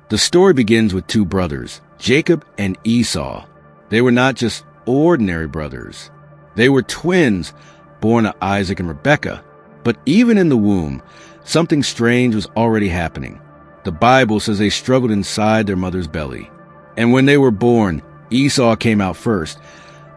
The story begins with two brothers, Jacob and Esau. They were not just ordinary brothers. They were twins, born of Isaac and Rebekah. But even in the womb, something strange was already happening. The Bible says they struggled inside their mother's belly. And when they were born, Esau came out first.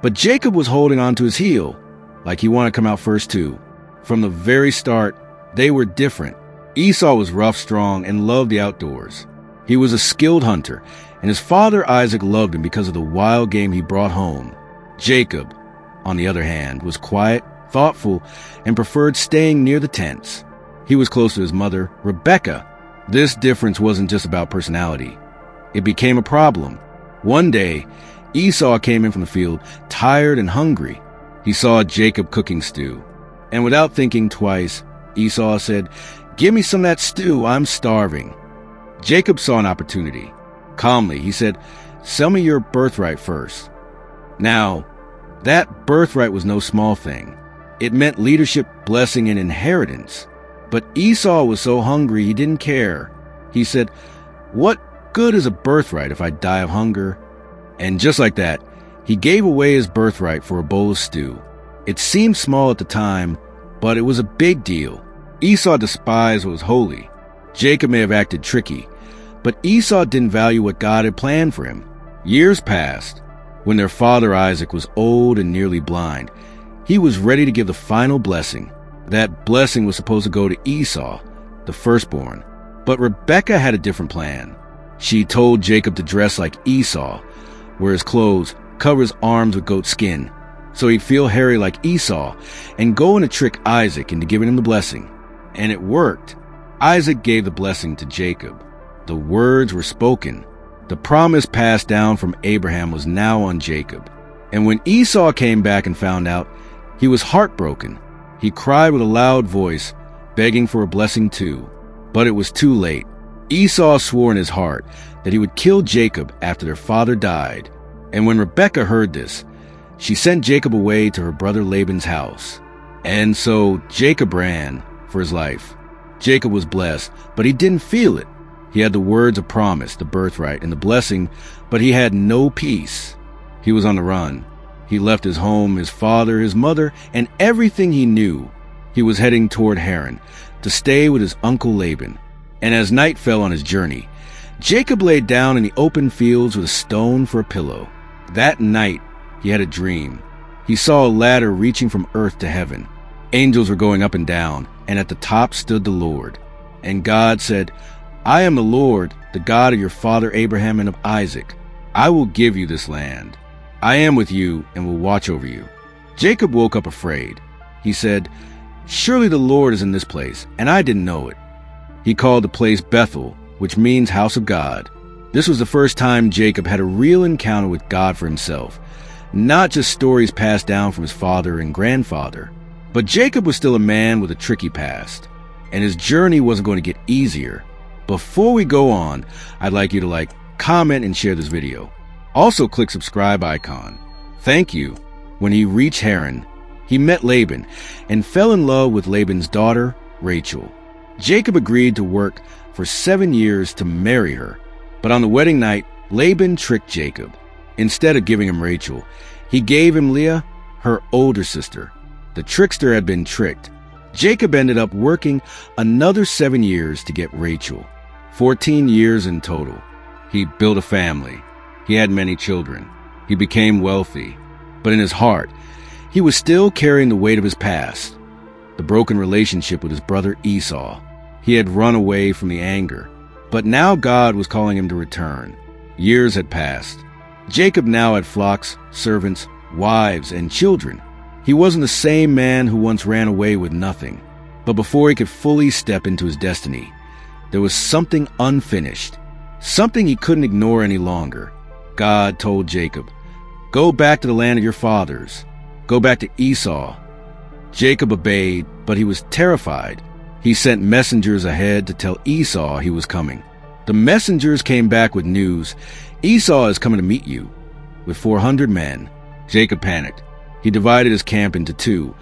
But Jacob was holding on to his heel, like he wanted to come out first too. From the very start, they were different. Esau was rough, strong, and loved the outdoors. He was a skilled hunter, and his father Isaac loved him because of the wild game he brought home. Jacob, on the other hand, was quiet, thoughtful, and preferred staying near the tents. He was close to his mother, Rebekah. This difference wasn't just about personality. It became a problem. One day, Esau came in from the field, tired and hungry. He saw Jacob cooking stew. And without thinking twice, Esau said, "Give me some of that stew, I'm starving." Jacob saw an opportunity. Calmly, he said, "Sell me your birthright first." Now, that birthright was no small thing. It meant leadership, blessing, and inheritance. But Esau was so hungry he didn't care. He said, "What good is a birthright if I die of hunger?" And just like that, he gave away his birthright for a bowl of stew. It seemed small at the time, but it was a big deal. Esau despised what was holy. Jacob may have acted tricky, but Esau didn't value what God had planned for him. Years passed. When their father Isaac was old and nearly blind, he was ready to give the final blessing. That blessing was supposed to go to Esau, the firstborn. But Rebekah had a different plan. She told Jacob to dress like Esau, wear his clothes, cover his arms with goat skin, so he'd feel hairy like Esau, and go in to trick Isaac into giving him the blessing. And it worked. Isaac gave the blessing to Jacob. The words were spoken. The promise passed down from Abraham was now on Jacob. And when Esau came back and found out, he was heartbroken. He cried with a loud voice, begging for a blessing too. But it was too late. Esau swore in his heart that he would kill Jacob after their father died. And when Rebekah heard this, she sent Jacob away to her brother Laban's house. And so Jacob ran for his life. Jacob was blessed, but he didn't feel it. He had the words of promise, the birthright, and the blessing, but he had no peace. He was on the run. He left his home, his father, his mother, and everything he knew. He was heading toward Haran to stay with his uncle Laban. And as night fell on his journey, Jacob lay down in the open fields with a stone for a pillow. That night, he had a dream. He saw a ladder reaching from earth to heaven. Angels were going up and down, and at the top stood the Lord. And God said, "I am the Lord, the God of your father Abraham and of Isaac. I will give you this land. I am with you and will watch over you." Jacob woke up afraid. He said, "Surely the Lord is in this place, and I didn't know it." He called the place Bethel, which means house of God. This was the first time Jacob had a real encounter with God for himself, not just stories passed down from his father and grandfather. But Jacob was still a man with a tricky past, and his journey wasn't going to get easier. Before we go on, I'd like you to like, comment, and share this video. Also click subscribe icon. Thank you. When he reached Haran, he met Laban and fell in love with Laban's daughter, Rachel. Jacob agreed to work for 7 years to marry her. But on the wedding night, Laban tricked Jacob. Instead of giving him Rachel, he gave him Leah, her older sister. The trickster had been tricked. Jacob ended up working another 7 years to get Rachel. 14 years in total. He built a family. He had many children. He became wealthy. But in his heart, he was still carrying the weight of his past. The broken relationship with his brother Esau. He had run away from the anger. But now God was calling him to return. Years had passed. Jacob now had flocks, servants, wives, and children. He wasn't the same man who once ran away with nothing. But before he could fully step into his destiny, there was something unfinished, something he couldn't ignore any longer. God told Jacob, "Go back to the land of your fathers. Go back to Esau." Jacob obeyed, but he was terrified. He sent messengers ahead to tell Esau he was coming. The messengers came back with news. "Esau is coming to meet you with 400 men. Jacob panicked. He divided his camp into two,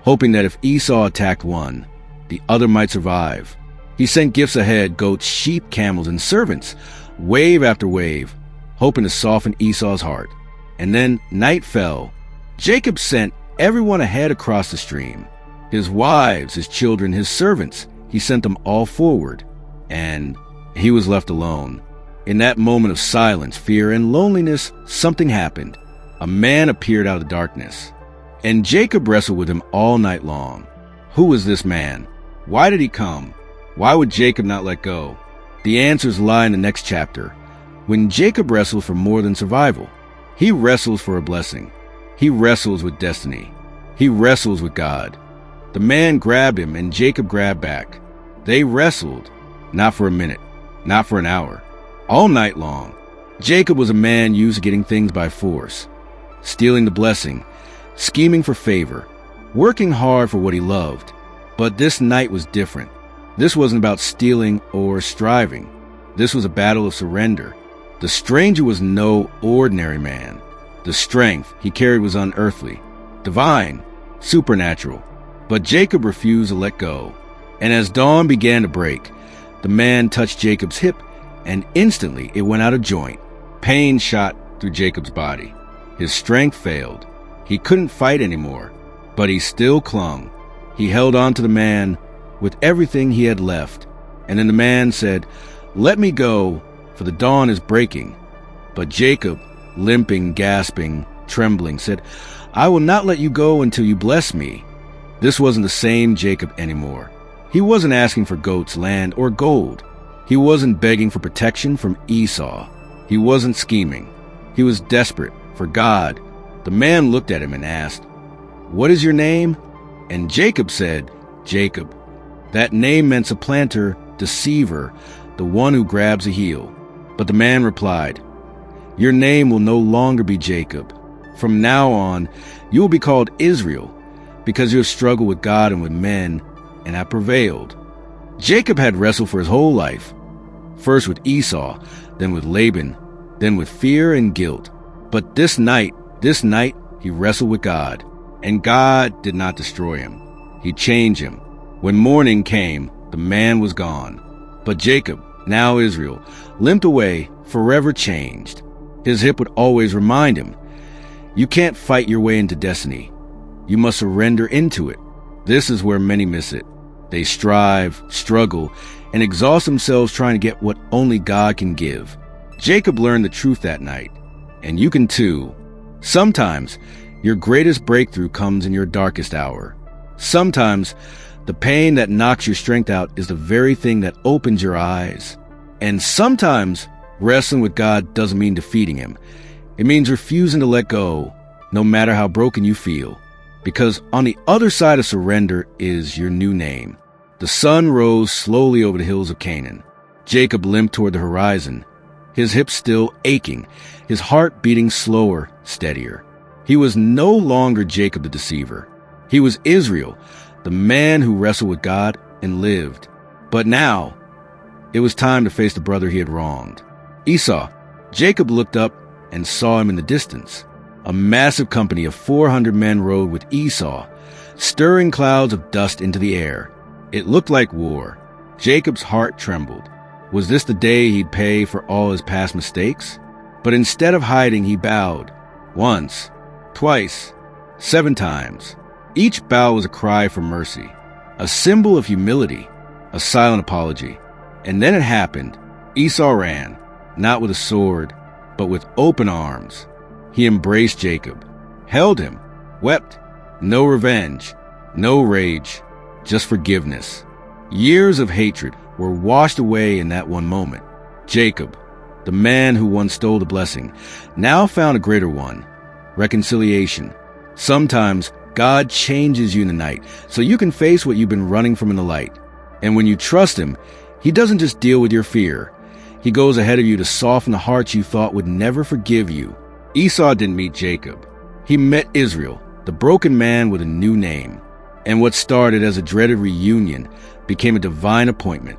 hoping that if Esau attacked one, the other might survive. He sent gifts ahead, goats, sheep, camels, and servants, wave after wave, hoping to soften Esau's heart. And then night fell. Jacob sent everyone ahead across the stream. His wives, his children, his servants, he sent them all forward. And he was left alone. In that moment of silence, fear, and loneliness, something happened. A man appeared out of the darkness. And Jacob wrestled with him all night long. Who was this man? Why did he come? Why would Jacob not let go? The answers lie in the next chapter. When Jacob wrestles for more than survival, he wrestles for a blessing. He wrestles with destiny. He wrestles with God. The man grabbed him and Jacob grabbed back. They wrestled, not for a minute, not for an hour, all night long. Jacob was a man used to getting things by force, stealing the blessing, scheming for favor, working hard for what he loved. But this night was different. This wasn't about stealing or striving. This was a battle of surrender. The stranger was no ordinary man. The strength he carried was unearthly, divine, supernatural. But Jacob refused to let go. And as dawn began to break, the man touched Jacob's hip, and instantly it went out of joint. Pain shot through Jacob's body. His strength failed. He couldn't fight anymore, but he still clung. He held on to the man with everything he had left. And then the man said, "Let me go, for the dawn is breaking." But Jacob, limping, gasping, trembling, said, "I will not let you go until you bless me." This wasn't the same Jacob anymore. He wasn't asking for goats, land, or gold. He wasn't begging for protection from Esau. He wasn't scheming. He was desperate for God. The man looked at him and asked, "What is your name?" And Jacob said, "Jacob." That name meant supplanter, deceiver, the one who grabs a heel. But the man replied, "Your name will no longer be Jacob. From now on, you will be called Israel, because you have struggled with God and with men, and have prevailed." Jacob had wrestled for his whole life, first with Esau, then with Laban, then with fear and guilt. But this night, he wrestled with God, and God did not destroy him. He changed him. When morning came, the man was gone. But Jacob, now Israel, limped away, forever changed. His hip would always remind him, you can't fight your way into destiny. You must surrender into it. This is where many miss it. They strive, struggle, and exhaust themselves trying to get what only God can give. Jacob learned the truth that night, and you can too. Sometimes your greatest breakthrough comes in your darkest hour. Sometimes the pain that knocks your strength out is the very thing that opens your eyes. And sometimes wrestling with God doesn't mean defeating him. It means refusing to let go, no matter how broken you feel. Because on the other side of surrender is your new name. The sun rose slowly over the hills of Canaan. Jacob limped toward the horizon, his hips still aching, his heart beating slower, steadier. He was no longer Jacob the deceiver. He was Israel, the man who wrestled with God and lived. But now, it was time to face the brother he had wronged. Esau. Jacob looked up and saw him in the distance. A massive company of 400 men rode with Esau, stirring clouds of dust into the air. It looked like war. Jacob's heart trembled. Was this the day he'd pay for all his past mistakes? But instead of hiding, he bowed. Once, twice, 7 times. Each bow was a cry for mercy, a symbol of humility, a silent apology. And then it happened. Esau ran, not with a sword, but with open arms. He embraced Jacob, held him, wept. No revenge, no rage, just forgiveness. Years of hatred were washed away in that one moment. Jacob, the man who once stole the blessing, now found a greater one, reconciliation. Sometimes God changes you in the night so you can face what you've been running from in the light. And when you trust him, he doesn't just deal with your fear. He goes ahead of you to soften the hearts you thought would never forgive you. Esau didn't meet Jacob. He met Israel, the broken man with a new name. And what started as a dreaded reunion became a divine appointment.